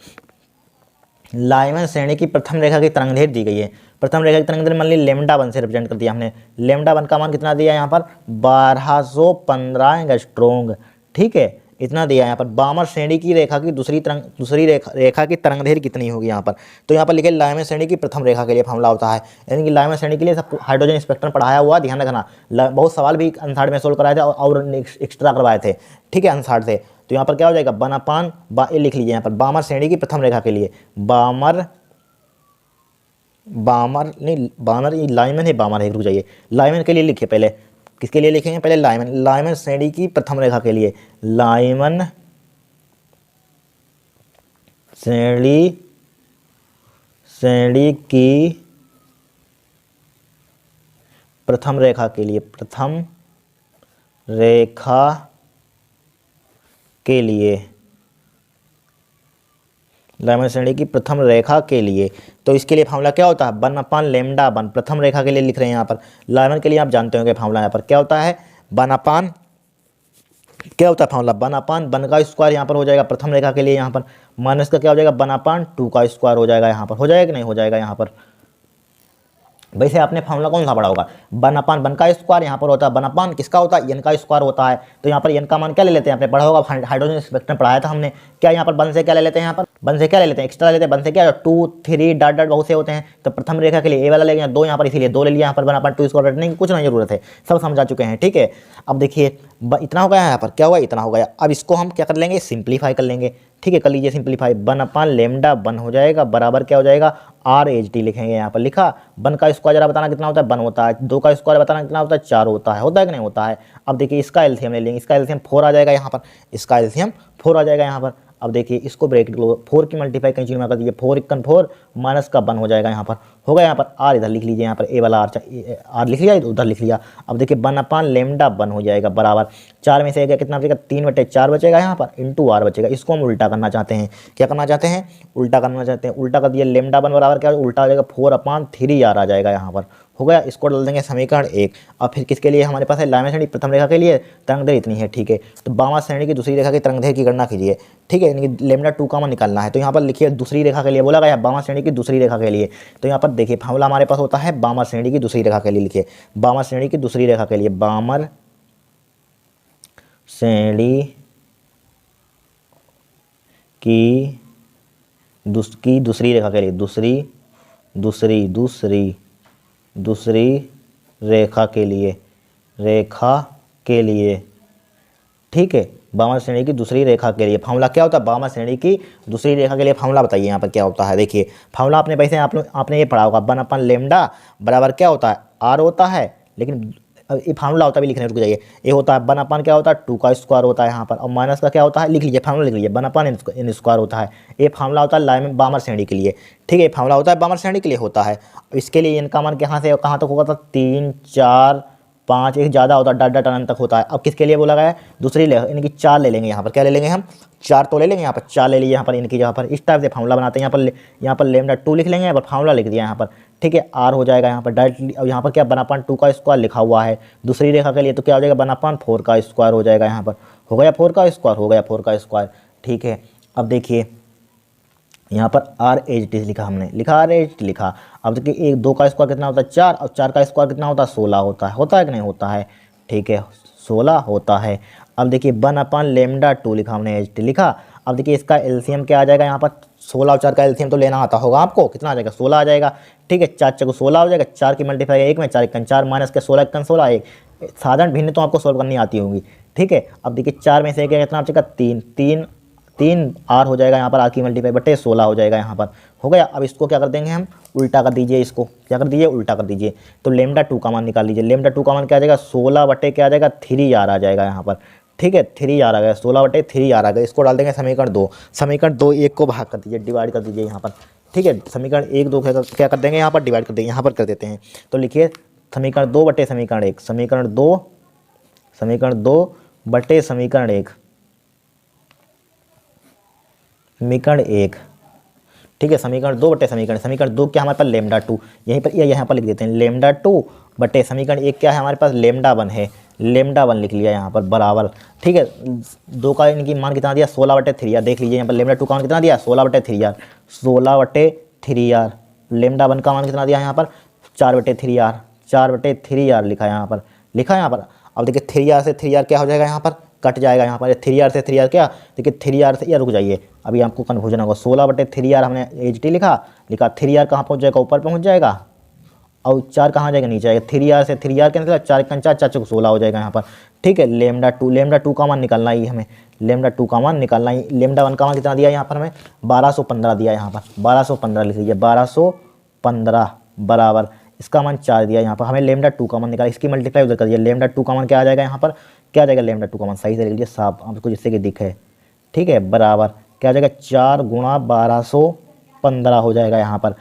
लाइमन श्रेणी की प्रथम रेखा की तरंगदैर्घ्य दी गई है, प्रथम रेखा की तरंगदैर्घ्य मान ली λ1 से रिप्रेजेंट कर दिया हमने, λ1 का मान कितना दिया यहाँ पर 1215 एंगस्ट्रॉम, ठीक है, इतना दिया यहाँ पर। बामर श्रेणी की रेखा की दूसरी रेखा की तरंगदैर्घ्य कितनी होगी यहाँ पर, तो यहाँ पर लिखे लाइमन श्रेणी की प्रथम रेखा के लिए फार्मूला होता है, यानी कि लाइमन श्रेणी के लिए सब हाइड्रोजन स्पेक्ट्रम पढ़ाया हुआ, ध्यान रखना, बहुत सवाल भी अनसाड़ में सोल्व कराए थे और एक्स्ट्रा करवाए थे, ठीक है, अनसाड़ से। तो यहाँ पर क्या हो जाएगा 1/, ये लिख लीजिए यहाँ पर, बामर श्रेणी की प्रथम रेखा के लिए, बामर नहीं, लाइमन है, बामर है, रुक जाइए, लाइमन के लिए लिखिए पहले, किसके लिए लिखेंगे पहले, लाइमन श्रेणी की प्रथम रेखा के लिए, लाइमन श्रेणी की प्रथम रेखा के लिए, प्रथम रेखा के लिए, लाइमन श्रेणी की प्रथम रेखा के लिए, तो इसके लिए फार्मूला क्या होता है 1/λ1, प्रथम रेखा के लिए लिख रहे हैं यहाँ पर, लाइमन के लिए आप जानते होंगे फार्मूला यहाँ पर क्या होता है, क्या होता है फार्मूला 1/1 का स्क्वायर यहाँ पर हो जाएगा प्रथम रेखा के लिए, यहाँ पर माइनस का क्या हो जाएगा 1/2 का स्क्वायर हो जाएगा, यहाँ पर हो जाएगा कि नहीं हो जाएगा यहाँ पर। वैसे आपने फार्मूला कौन सा पढ़ा होगा, 1/1 का स्क्वायर यहाँ पर होता है, 1/, किसका होता है, n का स्क्वायर होता है, तो यहाँ पर n का मान क्या ले लेते हैं, आपने पढ़ा होगा, हाइड्रोजन स्पेक्ट्रम पढ़ाया था हमने, क्या यहाँ पर 1 से क्या ले लेते हैं, यहाँ पर 1 से क्या ले लेते हैं, एक्स्ट्रा ले लेते हैं, 1 से क्या 2 3 डॉट डॉट बहुत से होते हैं, तो प्रथम रेखा के लिए ए वाला लेंगे 2 यहाँ पर, इसीलिए 2 ले लिया यहाँ पर, 1/2 स्क्वायर रटने की कुछ नहीं जरूरत है, सब समझा चुके हैं, ठीक है। अब देखिए इतना हो गया यहाँ पर, क्या हुआ, इतना हो गया। अब इसको हम क्या कर लेंगे, सिंप्लीफाई कर लेंगे, ठीक है, कर लीजिए सिंप्लीफाई, 1/λ1 हो जाएगा, बराबर क्या हो जाएगा RH लिखेंगे यहाँ पर, लिखा 1 का स्क्वायर जरा बताना कितना होता है 1 होता है, 2 का स्क्वायर बताना कितना होता है 4 होता है कि नहीं होता है। अब देखिए इसका एलसीएम ले लेंगे, इसका एलसीएम 4 आ जाएगा यहाँ पर, इसका एलसीएम 4 आ जाएगा यहाँ पर। अब देखिए इसको ब्रैकेट लो, 4 की मल्टीप्लाई कहीं चीज में कर दीजिए, 4 × 4 माइनस का 1 हो जाएगा यहाँ पर, होगा यहाँ पर आर इधर लिख लीजिए, यहाँ पर ए वाला आर लिख लिया, उधर लिख लिया। अब देखिए 1/λ1 हो जाएगा, बराबर 4 में से कितना बचेगा 3/4 बचेगा यहाँ पर, इंटू आर बचेगा। इसको हम उल्टा करना चाहते हैं, क्या करना चाहते हैं, उल्टा करना चाहते हैं, उल्टा कर दिया λ1 बराबर क्या उल्टा आ जाएगा 4/3r आ जाएगा यहाँ पर, हो गया। इसको डाल देंगे समीकरण 1। अब फिर किसके लिए हमारे पास है, लाइमन श्रेणी प्रथम रेखा के लिए तरंगदैर्घ्य इतनी है, ठीक है, तो बामा श्रेणी की दूसरी रेखा की तरंगदैर्घ्य की गणना कीजिए, ठीक है, यानी कि λ2 का मान निकालना है। तो यहाँ पर लिखिए दूसरी रेखा के लिए बोला गया, बामा श्रेणी की दूसरी रेखा के लिए, तो यहाँ पर देखिए फार्मूला हमारे पास होता है बामा श्रेणी की दूसरी रेखा के लिए, लिखिए बामा श्रेणी की दूसरी रेखा के लिए, बामर श्रेणी की दूसरी रेखा के लिए, दूसरी रेखा के लिए, ठीक है, बामा श्रेणी की दूसरी रेखा के लिए फार्मूला क्या होता है, बामा श्रेणी की दूसरी रेखा के लिए फार्मूला बताइए यहाँ पर क्या होता है। देखिए फार्मूला आपने वैसे आपने ये पढ़ा होगा, 1/λ बराबर क्या होता है, आर होता है, लेकिन ये फार्मूला होता है भी लिखने रुक जाइए, ये होता है 1/, क्या होता है 2 का स्क्वायर होता है यहाँ पर, और माइनस का क्या होता है, लिख लीजिए फार्मूला लिख लीजिए, 1/n स्क्वायर होता है। ये फार्मूला होता है बामर श्रेणी के लिए, ठीक है, फार्मूला होता है बामर श्रेणी के लिए होता है। इसके लिए इनका मान कहाँ से कहाँ तक होगा था, 3 4 5, एक ज़्यादा होता है, डॉट डॉट अनंत तक होता है। अब किसके लिए बोला गया है, दूसरी ले, इनकी 4 ले लेंगे यहाँ पर, क्या ले लेंगे हम, 4 तो ले लेंगे यहाँ पर, 4 ले लीजिए यहाँ पर इनकी जगह पर। इस टाइप से फार्मूला बनाते हैं, यहाँ पर λ2 लिख लेंगे, यहाँ पर फार्मूला लिख दिया यहाँ पर, ठीक है, आर हो जाएगा यहाँ पर डायरेक्टली। अब यहाँ पर क्या 1/2 का स्क्वायर लिखा हुआ है दूसरी रेखा के लिए, तो क्या हो जाएगा 1/4 का स्क्वायर हो जाएगा यहाँ पर, हो गया 4 का स्क्वायर, हो गया 4 का स्क्वायर, ठीक है। अब देखिए यहाँ पर आर एच टी लिखा, हमने लिखा आर एच टी लिखा। अब देखिए 2 का स्क्वायर कितना होता है 4, और 4 का स्क्वायर कितना होता है 16 होता है कि नहीं होता है, ठीक है 16 होता है। अब देखिए 1/λ2 लिखा हमने, एच टी लिखा। अब देखिए इसका एलसीएम क्या आ जाएगा यहाँ पर, 16 और 4 का एलसीएम तो लेना आता होगा आपको, कितना आ जाएगा 16 आ जाएगा, ठीक है, 4 4 16 हो जाएगा, 4 की मल्टीप्लाई 1 में, 4 1 4 माइनस के 16 1 16 1, साधारण भिन्न तो आपको सोल्व करनी आती होंगी, ठीक है। अब देखिए 4 में से कितना आ जाएगा 3 आर हो जाएगा यहाँ पर, आर की मल्टीप्लाई बटे 16 हो जाएगा यहाँ पर, हो गया। अब इसको क्या कर देंगे हम, उल्टा कर दीजिए, इसको क्या कर दीजिए, उल्टा कर दीजिए, तो λ2 का मान निकाल लीजिए। λ2 का मान क्या आ जाएगा 16 बटे क्या आ जाएगा 3 आर आ जाएगा यहाँ पर, ठीक है 3 आर आ गया, 16 बटे 3 आर आ गया। इसको डाल देंगे समीकरण 2, समीकरण 2 1 को भाग कर दीजिए, डिवाइड कर दीजिए यहाँ पर, ठीक है, समीकरण 1 2 क्या कर देंगे यहाँ पर, डिवाइड कर देंगे, यहाँ पर कर देते हैं। तो लिखिए समीकरण 2 बटे समीकरण 1, समीकरण 2 बटे समीकरण 1, समीकरण 1, ठीक है, समीकरण 2 बटे समीकरण 2 क्या हमारे पास λ2, यहीं पर या यहाँ पर लिख देते हैं, λ2 बटे समीकरण 1 क्या है हमारे पास, λ1 है, λ1 लिख लिया यहाँ पर बराबर, ठीक है। 2 का इनकी मान कितना दिया 16 बटे 3 आर, देख लीजिए यहाँ पर λ2 का मान कितना दिया 16 बटे 3 आर, 16 बटे 3 आर। λ1 का मान कितना दिया यहाँ पर 4 बटे 3 आर, 4 बटे 3 आर लिखा यहाँ पर, लिखा यहाँ पर। अब देखिए 3 आर से 3 आर क्या हो जाएगा यहाँ पर, कट जाएगा यहाँ पर, 3 आर से 3 आर क्या, देखिए 3 आर से, या रुक जाइए अभी आपको कन्फ्यूजन होगा, 16 बटे 3 आर हमने एच टी लिखा 3 आर कहाँ पहुँच जाएगा, ऊपर पहुँच जाएगा, और 4 कहाँ जाएगा नीचे आएगा, 3 आर से 3 आर कैंसिल, 4 1 4 4 16 हो जाएगा यहाँ पर, ठीक है। λ2 का मान निकालना ही हमें, λ2 का मान निकालना ही, λ1 का मान कितना दिया यहाँ पर हमें 1215 दिया यहाँ पर, 1215 लिख लीजिए, 1215 बराबर इसका मान 4 दिया यहाँ पर, हमें λ2 का मान निकाला, इसकी मल्टीप्लाई उधर कर दिया, λ2 का मान क्या आ जाएगा यहाँ पर, क्या आ जाएगा λ2 का मान, सही से लिख लीजिए साफ आपको जिससे कि दिखे, ठीक है, बराबर क्या आ जाएगा 4 गुणा 1215 हो जाएगा यहाँ पर,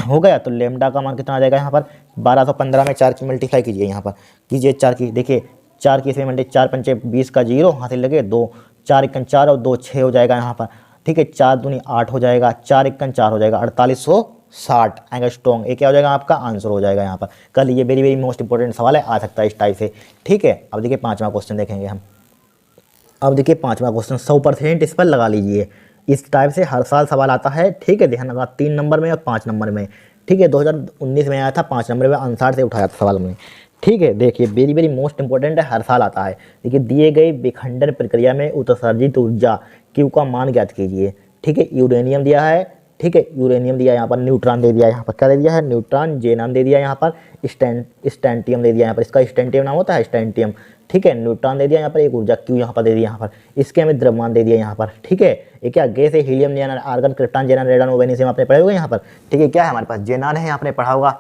हो गया। तो लेमडा का मान कितना आ जाएगा यहाँ पर 1215 में 4 की मल्टीप्लाई कीजिए, यहाँ पर कीजिए 4 की, देखिए 4 की इसमें मल्टी 4 पंचे 20 का 0 हासिल लगे 2, 4 1 4 और 2 6 हो जाएगा यहाँ पर, ठीक है, 4 दूनी 8 हो जाएगा, 4 1 4 हो जाएगा, 4860 एंगस्ट्रॉन्ग, ये क्या हो जाएगा आपका आंसर हो जाएगा यहाँ पर। कल ये वेरी मोस्ट इंपॉर्टेंट सवाल है, आ सकता है इस टाइप से, ठीक है। अब देखिए 5वां क्वेश्चन देखेंगे हम। अब देखिए 5वां क्वेश्चन 100% इस पर लगा लीजिए, इस टाइप से हर साल सवाल आता है, ठीक है, ध्यान रखना 3 नंबर में और 5 नंबर में, ठीक है, 2019 में आया था 5 नंबर में, आंसर से उठाया था सवाल हमने, ठीक है। देखिए वेरी मोस्ट इंपॉर्टेंट है, हर साल आता है। देखिए दिए गए विखंडन प्रक्रिया में उत्सर्जित ऊर्जा क्यू का मान ज्ञात कीजिए, ठीक है। यूरेनियम दिया है, ठीक है, यूरेनियम दिया, यहाँ पर न्यूट्रॉन दे दिया, यहाँ पर क्या दे दिया है न्यूट्रॉन, जेनान दे दिया, यहाँ पर स्टैंटियम दे दिया, यहाँ पर इसका स्टैंटियम नाम होता है स्टैंटियम, ठीक है, न्यूट्रॉन दे दिया यहाँ पर, एक ऊर्जा क्यू यहाँ पर दे दिया, यहाँ पर इसके हमें द्रव्यमान दे दिया यहाँ पर, ठीक है। ये क्या गैस है, हीलियम, नियॉन, आर्गन, क्रिप्टॉन, जेनान, रेडन, वेनेशियम आपने पढ़े होंगे यहाँ पर, ठीक है। क्या है हमारे पास जेनान है, आपने पढ़ा होगा,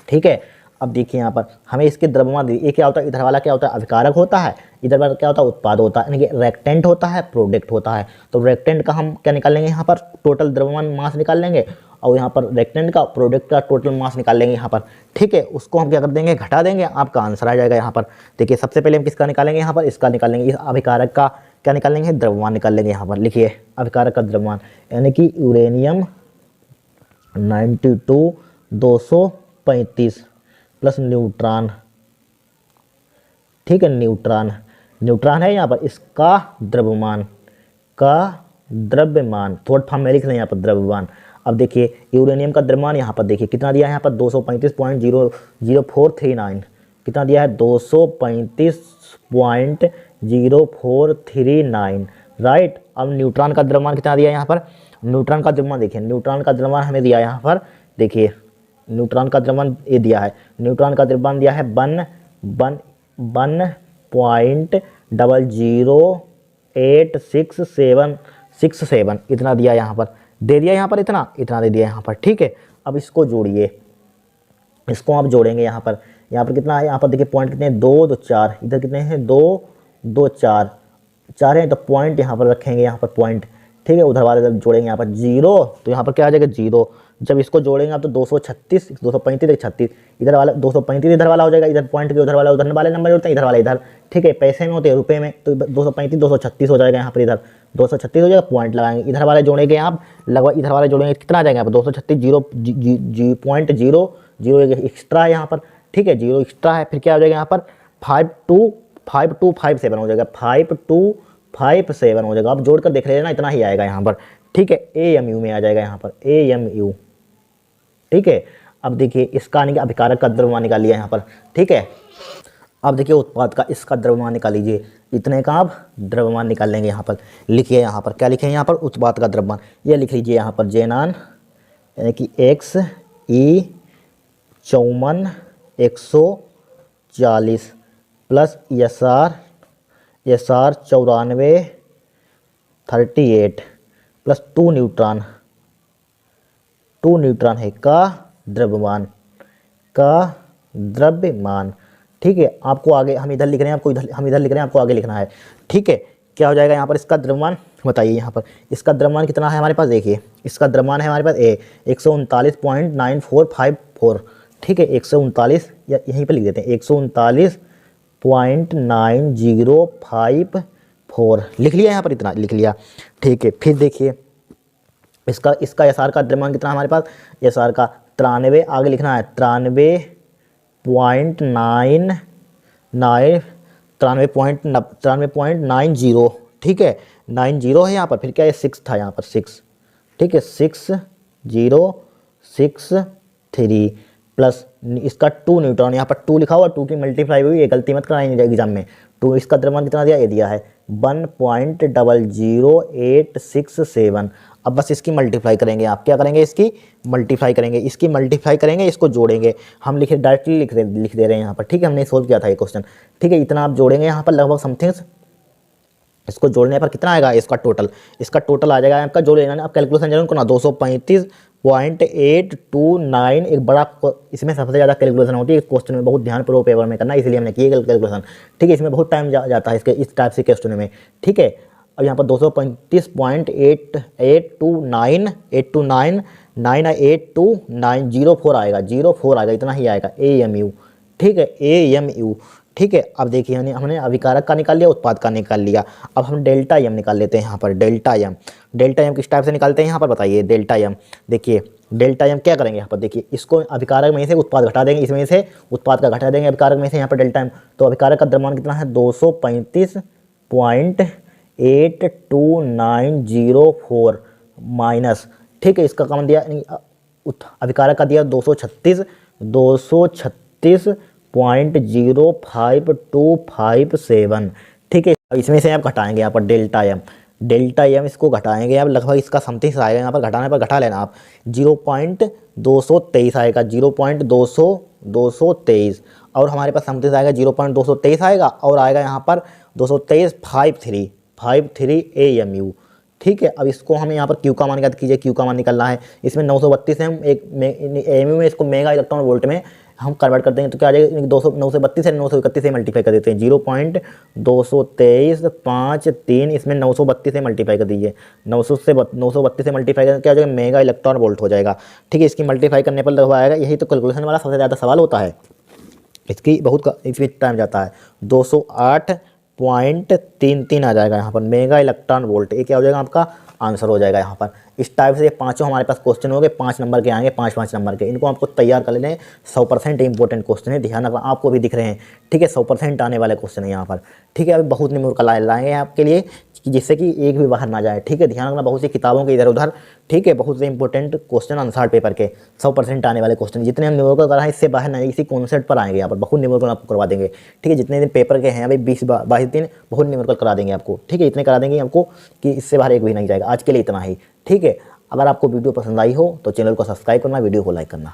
ठीक है। अब देखिए यहाँ पर हमें इसके द्रव्यमान, ये क्या होता है, इधर वाला क्या होता है अभिकारक होता है, इधर वाला क्या होता है उत्पाद होता है, यानी कि रेक्टेंट होता है, प्रोडक्ट होता है। तो रेक्टेंट का हम क्या निकाल लेंगे यहाँ पर, टोटल द्रव्यमान मास निकाल लेंगे, और यहाँ पर रेक्टेंट का प्रोडक्ट का टोटल मास निकाल लेंगे यहाँ पर, ठीक है। उसको हम क्या कर देंगे, घटा देंगे, आपका आंसर आ जाएगा यहाँ पर। देखिए सबसे पहले हम किसका निकालेंगे यहाँ पर, इसका निकालेंगे, इस अभिकारक का क्या निकालेंगे, द्रव्यमान निकाल लेंगे यहाँ पर। लिखिए अभिकारक का द्रव्यमान, यानी कि यूरेनियम 92 235 प्लस न्यूट्रॉन, ठीक है, न्यूट्रॉन है यहाँ पर, इसका द्रव्यमान थोड़ा फॉर्म में लिख लें यहाँ पर द्रव्यमान। अब देखिए यूरेनियम का द्रव्यमान यहाँ पर देखिए कितना दिया है यहाँ पर 235.00439, कितना दिया है 235.0439, राइट। अब न्यूट्रॉन का द्रव्यमान कितना दिया है यहाँ पर, न्यूट्रॉन का द्रव्यमान देखिए, न्यूट्रॉन का द्रव्यमान हमें दिया यहाँ पर, देखिए न्यूट्रॉन का द्रव्यमान ये दिया है, न्यूट्रॉन का द्रव्यमान दिया है 1 0.08667 इतना दिया यहाँ पर, दे दिया यहाँ पर, इतना इतना दे दिया यहाँ पर। ठीक है, अब इसको जोड़िए, इसको आप जोड़ेंगे यहाँ पर कितना है, यहाँ पर देखिए पॉइंट कितने हैं, 2 2 4, इधर कितने हैं, 2 2 4 4 हैं, तो पॉइंट यहाँ पर रखेंगे, यहाँ पर पॉइंट। ठीक है, उधर वाले जब जोड़ेंगे यहाँ पर 0, तो यहाँ पर क्या आ जाएगा 0। जब इसको जोड़ेंगे आप तो 236 235 36, इधर वाला 235 इधर वाला हो जाएगा, इधर पॉइंट के उधर वाला उधर वाले नंबर जोड़ते हैं, इधर वाला इधर। ठीक है, पैसे में होते हैं, रुपये में, तो 235 236 हो जाएगा यहाँ पर, इधर 236 हो जाएगा, पॉइंट लगाएंगे, इधर वाले जोड़ेंगे आप लगभग, इधर वाले जोड़ेंगे कितना आ जाएगा यहाँ पर 236 0.00 एक्स्ट्रा है यहाँ पर। ठीक है, 0 एक्स्ट्रा है, फिर क्या हो जाएगा यहाँ पर 5257 हो जाएगा, 5257 हो जाएगा। आप जोड़ कर देख रहे हैं ना, इतना ही आएगा यहाँ पर। ठीक है, AMU में आ जाएगा यहाँ पर, AMU। ठीक है, अब देखिए इसका अभिकारक का द्रव्यमान निकाल लिया यहाँ पर। ठीक है, अब देखिए उत्पाद का इसका द्रव्यमान निकाल लीजिए, इतने का आप द्रव्यमान निकाल लेंगे। यहाँ पर लिखिए, यहाँ पर क्या लिखे यहाँ पर, उत्पाद का द्रव्यमान, ये लिख लीजिए यहाँ पर जेनान यानी कि XE 54 140 plus SR 94 38 plus 2 neutron है का द्रव्यमान ठीक है, आपको आगे हम इधर लिख रहे हैं, हम इधर लिख रहे हैं, आपको आगे लिखना है। ठीक है, क्या हो जाएगा यहाँ पर इसका द्रव्यमान बताइए। यहाँ पर इसका द्रव्यमान कितना है हमारे पास, देखिए इसका द्रव्यमान है हमारे पास 139.9454। ठीक है, 139 या यहीं पर लिख देते हैं 139.9054 लिख लिया, यहाँ पर इतना लिख लिया। ठीक है, फिर देखिए इसका SR का द्रव्यमान कितना हमारे पास, SR का 93, आगे लिखना है 93.90। ठीक है, 90 है यहाँ पर, फिर क्या है 6 था यहाँ पर 6। ठीक है, 6063 प्लस इसका 2 न्यूट्रॉन, यहाँ पर 2 लिखा हुआ, 2 की मल्टीप्लाई हुई, ये गलती मत कराएंगे एग्जाम में। 2 इसका द्रव्यमान कितना दिया, ये दिया है 1.00867। अब बस इसकी मल्टीप्लाई करेंगे, आप क्या करेंगे, इसकी मल्टीप्लाई करेंगे, इसको जोड़ेंगे। हम डायरेक्टली लिख दे रहे हैं यहाँ पर। ठीक है, हमने सोल्व किया था ये क्वेश्चन। ठीक है, इतना आप जोड़ेंगे यहाँ पर लगभग समथिंग, इसको जोड़ने पर कितना आएगा, इसका टोटल आ जाएगा आपका, जोड़ लेना आप, कैलकुलेशन जरूर करना, 235.829। एक बड़ा, इसमें सबसे ज़्यादा कैलकुलेशन होती है क्वेश्चन में, बहुत ध्यानपूर्वक पेपर में करना, इसलिए हमने किए कैलकुलेशन। ठीक है, इसमें बहुत टाइम जाता है इस टाइप से क्वेश्चन में। ठीक है, अब यहाँ पर 235.829 आएगा, 04 आएगा, इतना ही आएगा AMU। ठीक है, AMU। ठीक है, अब देखिए हमने अभिकारक का निकाल लिया, उत्पाद का निकाल लिया। अब हम डेल्टा एम निकाल लेते हैं यहाँ पर। डेल्टा एम किस टाइप से निकालते हैं यहाँ पर बताइए। डेल्टा एम, देखिए डेल्टा एम क्या करेंगे यहाँ पर, देखिए इसको अभिकारक में से उत्पाद घटा देंगे, इसमें से उत्पाद का घटा देंगे अभिकारक में से, यहाँ पर डेल्टा एम। तो अभिकारक का द्रव्यमान कितना है, 235.82904 माइनस। ठीक है, इसका कम दिया, अभिकारक का दिया 236.05257। ठीक है, इसमें से आप घटाएंगे यहाँ पर डेल्टा एम इसको घटाएंगे आप, लगभग इसका समथिंग आएगा, यहाँ पर घटाने पर घटा लेना आप, 0.223 आएगा, 0.223 और हमारे पास समथिंग आएगा 0.223 आएगा, और आएगा यहाँ पर 223.53 AMU। ठीक है, अब इसको हमें यहाँ पर क्यू का मान याद कीजिए, क्यू का मान निकलना है। इसमें 932 है, हम एक AMU में इसको मेगा इलेक्ट्रॉन वोल्ट में हम कन्वर्ट कर देंगे, तो क्या आ जाएगा, 932 है 931 से मल्टीप्लाई कर देते हैं, 0.22353, इसमें 932 से मल्टीप्लाई कर दीजिए, 932 से मल्टीप्लाई करके क्या हो जाएगा, मेगा इलेक्ट्रॉन वोल्ट हो जाएगा। ठीक है, इसकी मल्टीप्लाई करने पर लगभग आएगा, यही तो कैलकुलेशन वाला सबसे ज़्यादा सवाल होता है, इसमें टाइम जाता है, 208.33 आ जाएगा यहाँ पर मेगा इलेक्ट्रॉन वोल्ट। ये क्या हो जाएगा, आपका आंसर हो जाएगा यहाँ पर। इस टाइप से ये पांचों हमारे पास क्वेश्चन हो गए, 5 नंबर के आएंगे, 5 नंबर के, इनको आपको तैयार कर लेने। 100% इंपॉर्टेंट क्वेश्चन है, ध्यान रखना, आपको भी दिख रहे हैं। ठीक है, 100% आने वाले क्वेश्चन है यहाँ पर। ठीक है, अभी बहुत न्यूमेरिकल लाएंगे आपके लिए, जिससे कि एक भी बाहर ना जाए। ठीक है, ध्यान रखना, बहुत सी किताबों के इधर उधर। ठीक है, बहुत से इंपॉर्टेंट क्वेश्चन आंसर पेपर के 100% आने वाले क्वेश्चन, जितने हम न्यूमेरिकल कराएं इससे बाहर नहीं, इसी कॉन्सेप्ट पर आएंगे यहाँ पर, बहुत न्यूमेरिकल आपको करवा देंगे। ठीक है, जितने दिन पेपर के हैं अभी 20-22 दिन, बहुत न्यूमेरिकल करा देंगे आपको। ठीक है, इतने करा देंगे आपको कि इससे बाहर एक भी नहीं जाएगा। आज के लिए इतना ही। ठीक है, अगर आपको वीडियो पसंद आई हो तो चैनल को सब्सक्राइब करना, वीडियो को लाइक करना।